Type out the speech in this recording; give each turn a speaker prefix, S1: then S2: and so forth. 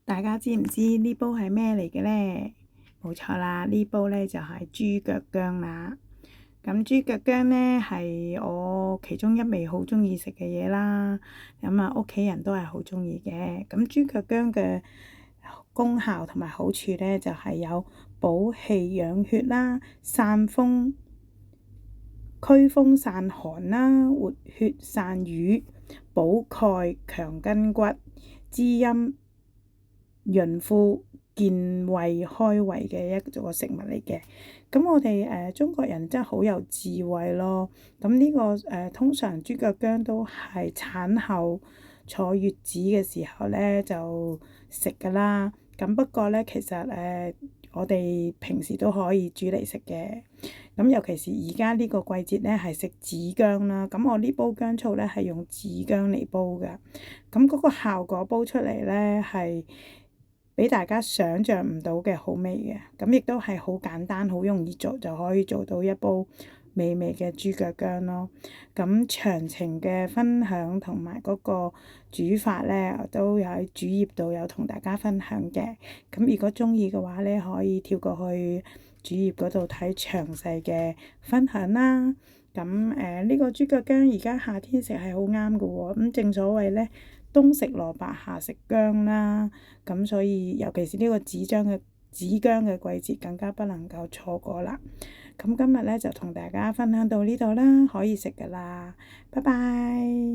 S1: 大家知唔知呢煲係咩嚟嘅呢？冇錯啦，呢煲呢就係豬腳薑啦。咁豬腳薑呢係我其中一味好中意食嘅嘢啦。咁啊，屋企人都係好中意嘅。咁豬腳薑嘅功效同埋好處呢，就係有補氣養血啦、散風、驅風散寒啦、活血散瘀、補鈣強筋骨、滋陰潤膚、健胃開胃嘅一個食物嚟嘅。咁我哋中國人真係好有智慧咯。咁呢個通常豬腳薑都係產後坐月子嘅時候咧就食㗎啦。咁不過咧，其實我哋平時都可以煮嚟食嘅。咁尤其是而家呢個季節咧，係食紫薑啦。咁我呢煲薑醋咧係用紫薑嚟煲㗎。咁嗰個效果煲出嚟咧係俾大家想像唔到嘅好味嘅。咁亦都係好簡單，好容易做就可以做到一煲美味嘅豬腳薑咯。咁詳情嘅分享同埋嗰個煮法咧，我都有喺主頁度有同大家分享嘅。咁如果鍾意嘅話咧，可以跳過去主頁嗰度睇詳細嘅分享啦。咁呢個豬腳薑而家夏天食係好啱㗎喎。咁正所謂咧，冬食蘿蔔，夏食薑啦。咁所以尤其是呢個紫薑嘅季節，更加不能夠錯過啦。咁今日咧就同大家分享到呢度啦，可以食㗎啦，拜拜。